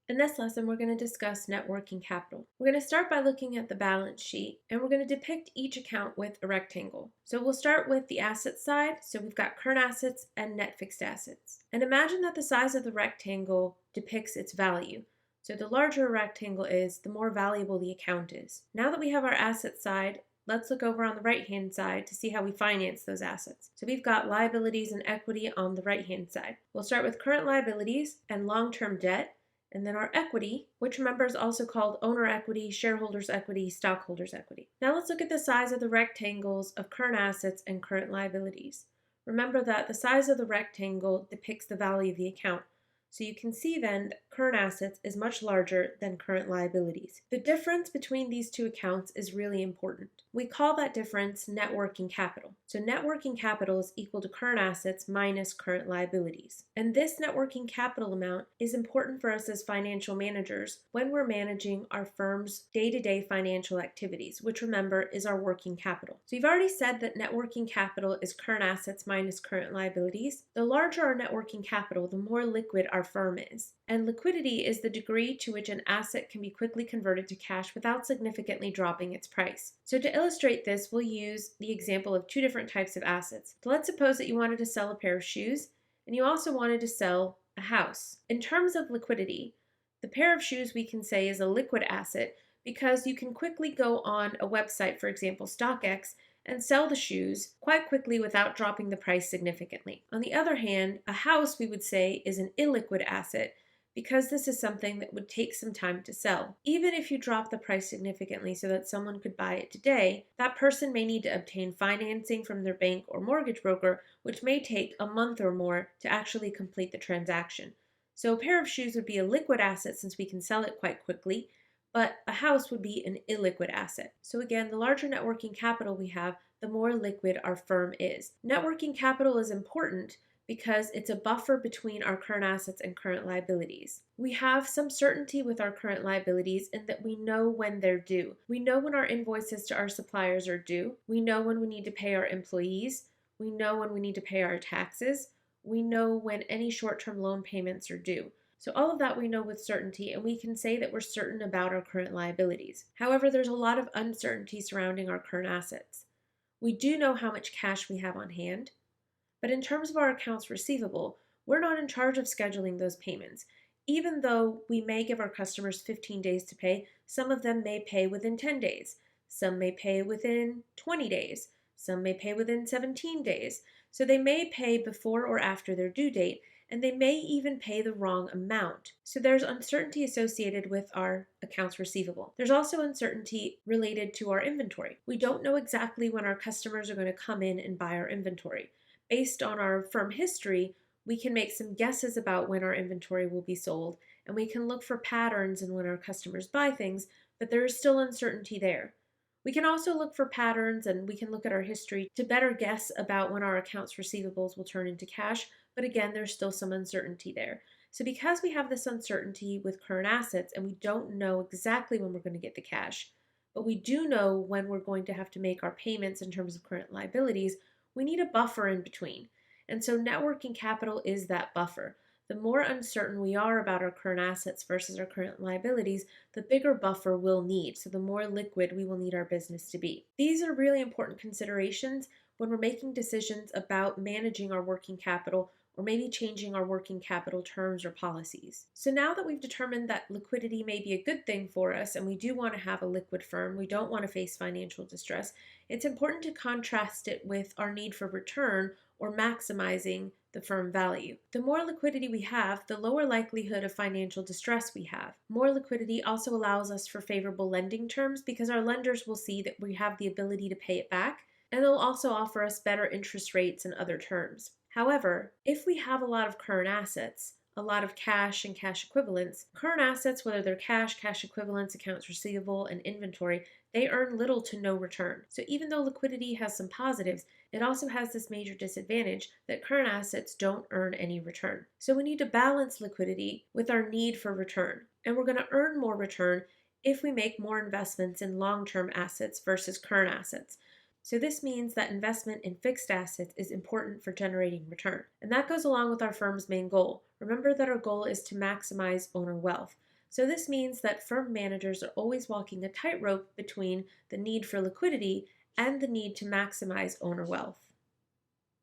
In this lesson, we're going to discuss net working capital. We're going to start by looking at the balance sheet, and we're going to depict each account with a rectangle. So we'll start with the asset side. So we've got current assets and net fixed assets. And imagine that the size of the rectangle depicts its value. So the larger a rectangle is, the more valuable the account is. Now that we have our asset side, let's look over on the right-hand side to see how we finance those assets. So we've got liabilities and equity on the right-hand side. We'll start with current liabilities and long-term debt, and then our equity, which remember is also called owner equity, shareholders equity, stockholders equity. Now let's look at the size of the rectangles of current assets and current liabilities. Remember that the size of the rectangle depicts the value of the account. So you can see then that current assets is much larger than current liabilities. The difference between these two accounts is really important. We call that difference net working capital. So net working capital is equal to current assets minus current liabilities. And this net working capital amount is important for us as financial managers when we're managing our firm's day-to-day financial activities, which remember is our working capital. So you've already said that net working capital is current assets minus current liabilities. The larger our net working capital, the more liquid our firm is. And liquidity is the degree to which an asset can be quickly converted to cash without significantly dropping its price. So to illustrate this, we'll use the example of two different types of assets. So let's suppose that you wanted to sell a pair of shoes and you also wanted to sell a house. In terms of liquidity, the pair of shoes we can say is a liquid asset because you can quickly go on a website, for example StockX, and sell the shoes quite quickly without dropping the price significantly. On the other hand, a house we would say is an illiquid asset because this is something that would take some time to sell. Even if you drop the price significantly so that someone could buy it today, that person may need to obtain financing from their bank or mortgage broker, which may take a month or more to actually complete the transaction. So a pair of shoes would be a liquid asset since we can sell it quite quickly, but a house would be an illiquid asset. So again, the larger net working capital we have, the more liquid our firm is. Net working capital is important because it's a buffer between our current assets and current liabilities. We have some certainty with our current liabilities in that we know when they're due. We know when our invoices to our suppliers are due. We know when we need to pay our employees. We know when we need to pay our taxes. We know when any short-term loan payments are due. So all of that we know with certainty, and we can say that we're certain about our current liabilities. However, there's a lot of uncertainty surrounding our current assets. We do know how much cash we have on hand, but in terms of our accounts receivable, we're not in charge of scheduling those payments. Even though we may give our customers 15 days to pay, some of them may pay within 10 days. Some may pay within 20 days. Some may pay within 17 days. So they may pay before or after their due date, and they may even pay the wrong amount. So there's uncertainty associated with our accounts receivable. There's also uncertainty related to our inventory. We don't know exactly when our customers are going to come in and buy our inventory. Based on our firm history, we can make some guesses about when our inventory will be sold, and we can look for patterns in when our customers buy things, but there is still uncertainty there. We can also look for patterns and we can look at our history to better guess about when our accounts receivables will turn into cash, but again, there's still some uncertainty there. So because we have this uncertainty with current assets and we don't know exactly when we're going to get the cash, but we do know when we're going to have to make our payments in terms of current liabilities, we need a buffer in between. And so net working capital is that buffer. The more uncertain we are about our current assets versus our current liabilities, the bigger buffer we'll need, so the more liquid we will need our business to be. These are really important considerations when we're making decisions about managing our working capital or maybe changing our working capital terms or policies. So now that we've determined that liquidity may be a good thing for us and we do want to have a liquid firm, we don't want to face financial distress, it's important to contrast it with our need for return or maximizing the firm value. The more liquidity we have, the lower likelihood of financial distress we have. More liquidity also allows us for favorable lending terms because our lenders will see that we have the ability to pay it back, and they'll also offer us better interest rates and other terms. However, if we have a lot of current assets, a lot of cash and cash equivalents, current assets, whether they're cash, cash equivalents, accounts receivable, and inventory, they earn little to no return. So even though liquidity has some positives, it also has this major disadvantage that current assets don't earn any return. So we need to balance liquidity with our need for return. And we're going to earn more return if we make more investments in long-term assets versus current assets. So this means that investment in fixed assets is important for generating return. And that goes along with our firm's main goal. Remember that our goal is to maximize owner wealth. So this means that firm managers are always walking a tightrope between the need for liquidity and the need to maximize owner wealth.